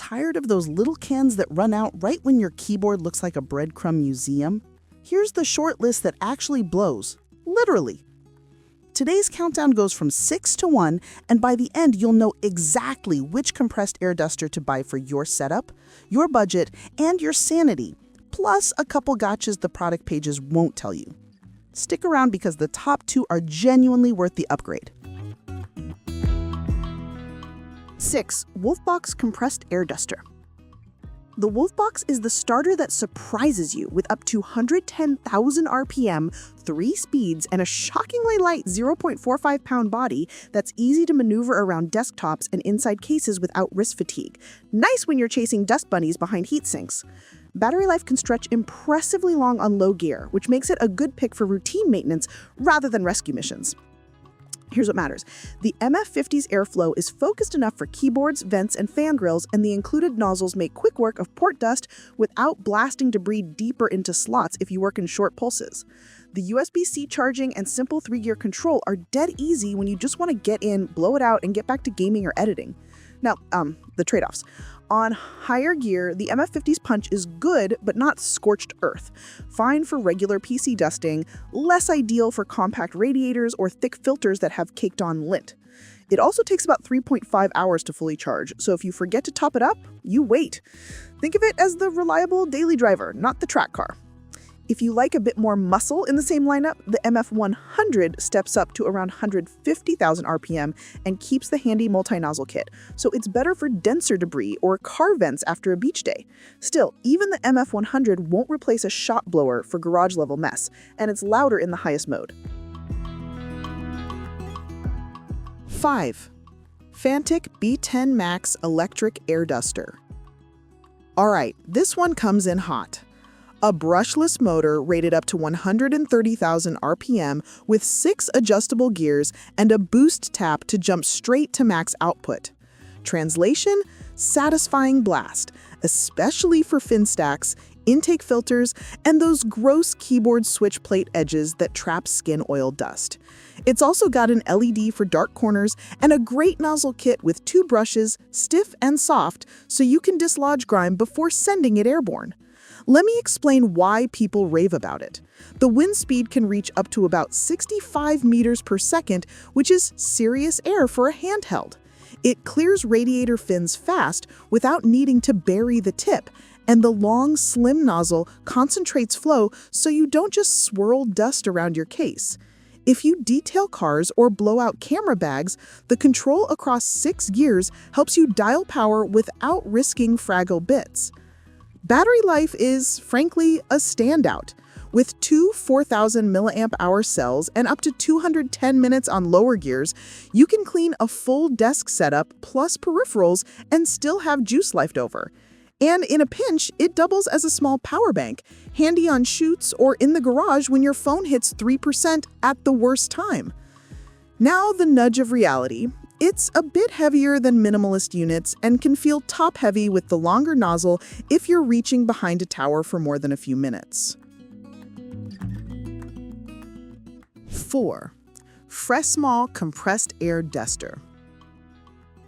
Tired of those little cans that run out right when your keyboard looks like a breadcrumb museum? Here's the short list that actually blows. Literally. Today's countdown goes from 6 to 1, and by the end, you'll know exactly which compressed air duster to buy for your setup, your budget, and your sanity, plus a couple gotchas the product pages won't tell you. Stick around because the top 2 are genuinely worth the upgrade. 6. WOLFBOX Compressed Air Duster. The WOLFBOX is the starter that surprises you with up to 110,000 RPM, 3 speeds, and a shockingly light 0.45-pound body that's easy to maneuver around desktops and inside cases without wrist fatigue. Nice when you're chasing dust bunnies behind heat sinks. Battery life can stretch impressively long on low gear, which makes it a good pick for routine maintenance rather than rescue missions. Here's what matters. The MF50's airflow is focused enough for keyboards, vents, and fan grills, and the included nozzles make quick work of port dust without blasting debris deeper into slots if you work in short pulses. The USB-C charging and simple 3-gear control are dead easy when you just want to get in, blow it out, and get back to gaming or editing. Now, the trade-offs. On higher gear, the MF50's punch is good, but not scorched earth. Fine for regular PC dusting, less ideal for compact radiators or thick filters that have caked on lint. It also takes about 3.5 hours to fully charge, so if you forget to top it up, you wait. Think of it as the reliable daily driver, not the track car. If you like a bit more muscle in the same lineup, the MF100 steps up to around 150,000 RPM and keeps the handy multi-nozzle kit, so it's better for denser debris or car vents after a beach day. Still, even the MF100 won't replace a shop blower for garage-level mess, and it's louder in the highest mode. 5. Fanttik B10 Max Electric Air Duster. Alright, this one comes in hot. A brushless motor rated up to 130,000 RPM with 6 adjustable gears and a boost tap to jump straight to max output. Translation: satisfying blast, especially for fin stacks, intake filters, and those gross keyboard switch plate edges that trap skin oil dust. It's also got an LED for dark corners and a great nozzle kit with 2 brushes, stiff and soft, so you can dislodge grime before sending it airborne. Let me explain why people rave about it. The wind speed can reach up to about 65 meters per second, which is serious air for a handheld. It clears radiator fins fast without needing to bury the tip, and the long, slim nozzle concentrates flow so you don't just swirl dust around your case. If you detail cars or blow out camera bags, the control across 6 gears helps you dial power without risking fragile bits. Battery life is, frankly, a standout. With 2 4,000 mAh cells and up to 210 minutes on lower gears, you can clean a full desk setup plus peripherals and still have juice left over. And in a pinch, it doubles as a small power bank, handy on shoots or in the garage when your phone hits 3% at the worst time. Now the nudge of reality. It's a bit heavier than minimalist units and can feel top-heavy with the longer nozzle if you're reaching behind a tower for more than a few minutes. 4. FRESMOL Compressed Air Duster.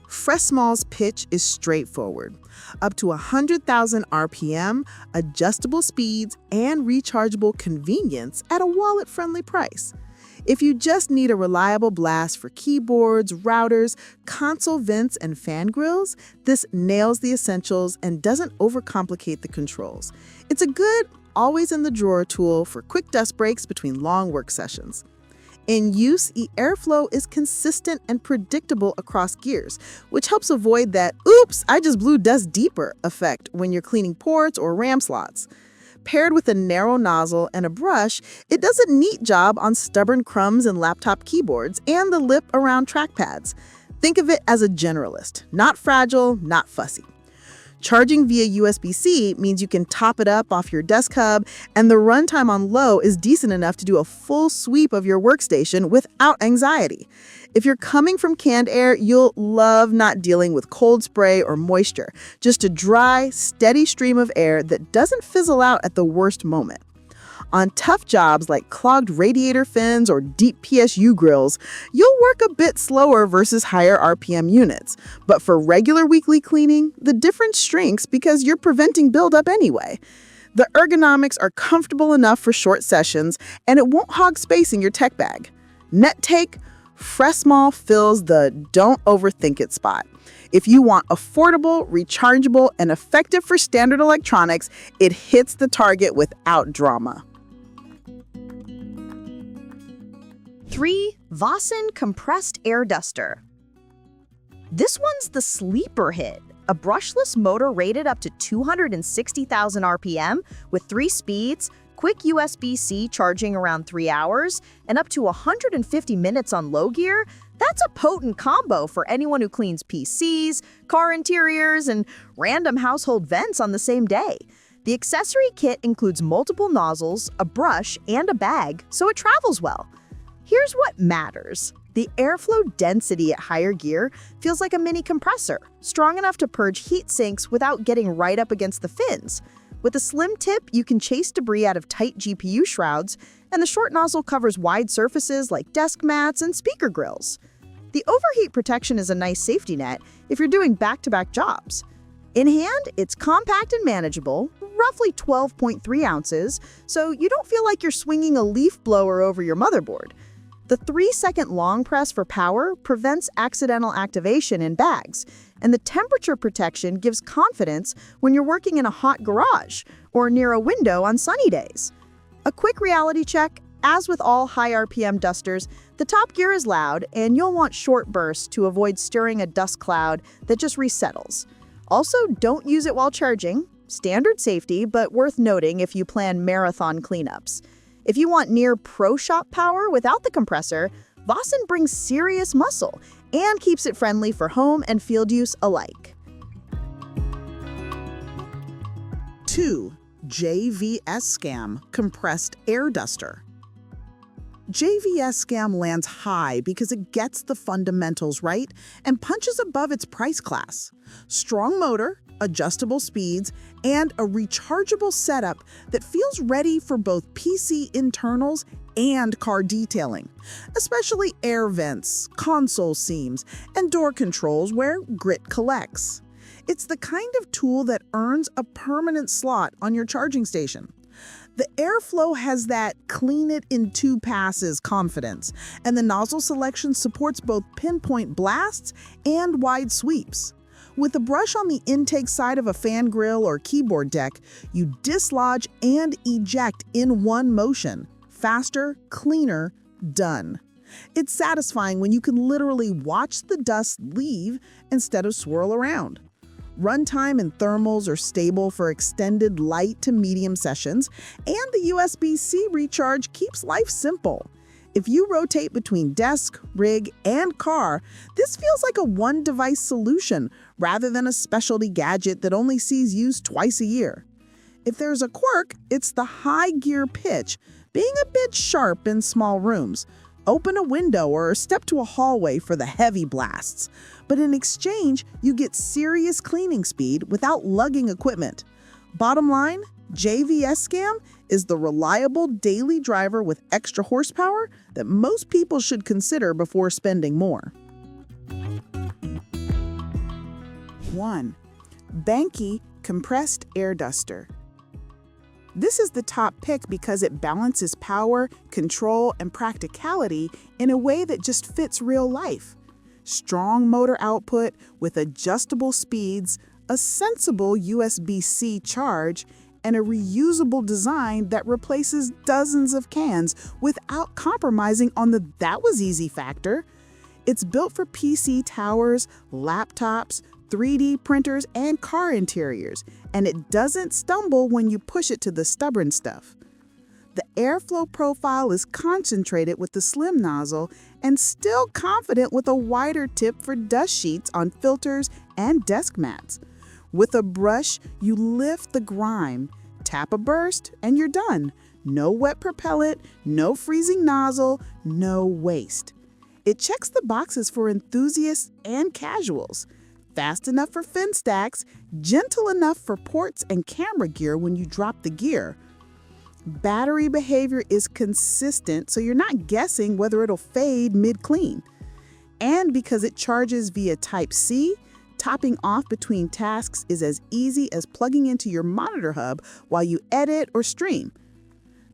FRESMOL's pitch is straightforward. Up to 100,000 RPM, adjustable speeds, and rechargeable convenience at a wallet-friendly price. If you just need a reliable blast for keyboards, routers, console vents, and fan grills, this nails the essentials and doesn't overcomplicate the controls. It's a good, always-in-the-drawer tool for quick dust breaks between long work sessions. In use, the airflow is consistent and predictable across gears, which helps avoid that "oops, I just blew dust deeper" effect when you're cleaning ports or RAM slots. Paired with a narrow nozzle and a brush, it does a neat job on stubborn crumbs in laptop keyboards and the lip around trackpads. Think of it as a generalist, not fragile, not fussy. Charging via USB-C means you can top it up off your desk hub, and the runtime on low is decent enough to do a full sweep of your workstation without anxiety. If you're coming from canned air, you'll love not dealing with cold spray or moisture, just a dry, steady stream of air that doesn't fizzle out at the worst moment. On tough jobs like clogged radiator fins or deep PSU grills, you'll work a bit slower versus higher RPM units. But for regular weekly cleaning, the difference shrinks because you're preventing buildup anyway. The ergonomics are comfortable enough for short sessions, and it won't hog space in your tech bag. Net take, FRESMOL fills the don't overthink it spot. If you want affordable, rechargeable, and effective for standard electronics, it hits the target without drama. 3. VASSON Compressed Air Duster. This one's the sleeper hit. A brushless motor rated up to 260,000 RPM with 3 speeds, quick USB-C charging around 3 hours, and up to 150 minutes on low gear. That's a potent combo for anyone who cleans PCs, car interiors, and random household vents on the same day. The accessory kit includes multiple nozzles, a brush, and a bag, so it travels well. Here's what matters. The airflow density at higher gear feels like a mini compressor, strong enough to purge heat sinks without getting right up against the fins. With a slim tip, you can chase debris out of tight GPU shrouds, and the short nozzle covers wide surfaces like desk mats and speaker grills. The overheat protection is a nice safety net if you're doing back-to-back jobs. In hand, it's compact and manageable, roughly 12.3 ounces, so you don't feel like you're swinging a leaf blower over your motherboard. The 3-second long press for power prevents accidental activation in bags, and the temperature protection gives confidence when you're working in a hot garage or near a window on sunny days. A quick reality check: as with all high RPM dusters, the top gear is loud and you'll want short bursts to avoid stirring a dust cloud that just resettles. Also, don't use it while charging. Standard safety, but worth noting if you plan marathon cleanups. If you want near pro shop power without the compressor, VASSON brings serious muscle and keeps it friendly for home and field use alike. 2. JVSCAM Compressed Air Duster. JVSCAM lands high because it gets the fundamentals right and punches above its price class. Strong motor, adjustable speeds, and a rechargeable setup that feels ready for both PC internals and car detailing, especially air vents, console seams, and door controls where grit collects. It's the kind of tool that earns a permanent slot on your charging station. The airflow has that clean it in 2 passes confidence, and the nozzle selection supports both pinpoint blasts and wide sweeps. With a brush on the intake side of a fan grill or keyboard deck, you dislodge and eject in one motion. Faster, cleaner, done. It's satisfying when you can literally watch the dust leave instead of swirl around. Runtime and thermals are stable for extended light to medium sessions, and the USB-C recharge keeps life simple. If you rotate between desk, rig, and car, this feels like a one-device solution rather than a specialty gadget that only sees use twice a year. If there's a quirk, it's the high gear pitch, being a bit sharp in small rooms. Open a window or step to a hallway for the heavy blasts. But in exchange, you get serious cleaning speed without lugging equipment. Bottom line, JVSCAM is the reliable daily driver with extra horsepower that most people should consider before spending more. 1. BANKKY Compressed Air Duster. This is the top pick because it balances power, control, and practicality in a way that just fits real life. Strong motor output with adjustable speeds, a sensible USB-C charge, and a reusable design that replaces dozens of cans without compromising on the "that was easy" factor. It's built for PC towers, laptops, 3D printers, and car interiors, and it doesn't stumble when you push it to the stubborn stuff. The airflow profile is concentrated with the slim nozzle and still confident with a wider tip for dust sheets on filters and desk mats. With a brush, you lift the grime, tap a burst, and you're done. No wet propellant, no freezing nozzle, no waste. It checks the boxes for enthusiasts and casuals. Fast enough for fin stacks, gentle enough for ports and camera gear when you drop the gear. Battery behavior is consistent, so you're not guessing whether it'll fade mid-clean. And because it charges via Type-C, topping off between tasks is as easy as plugging into your monitor hub while you edit or stream.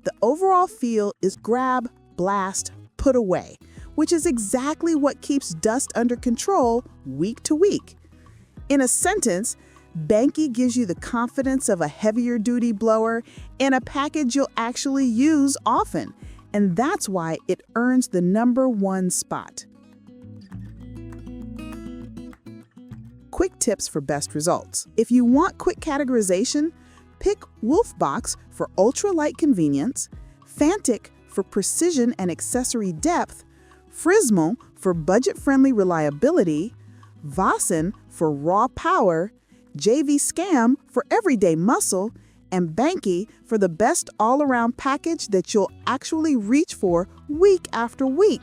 The overall feel is grab, blast, put away, which is exactly what keeps dust under control week to week. In a sentence, BANKKY gives you the confidence of a heavier-duty blower in a package you'll actually use often, and that's why it earns the #1 spot. Quick tips for best results. If you want quick categorization, pick WOLFBOX for ultra-light convenience, Fanttik for precision and accessory depth, FRESMOL for budget-friendly reliability, VASSON for raw power, JVSCAM for everyday muscle, and BANKKY for the best all-around package that you'll actually reach for week after week.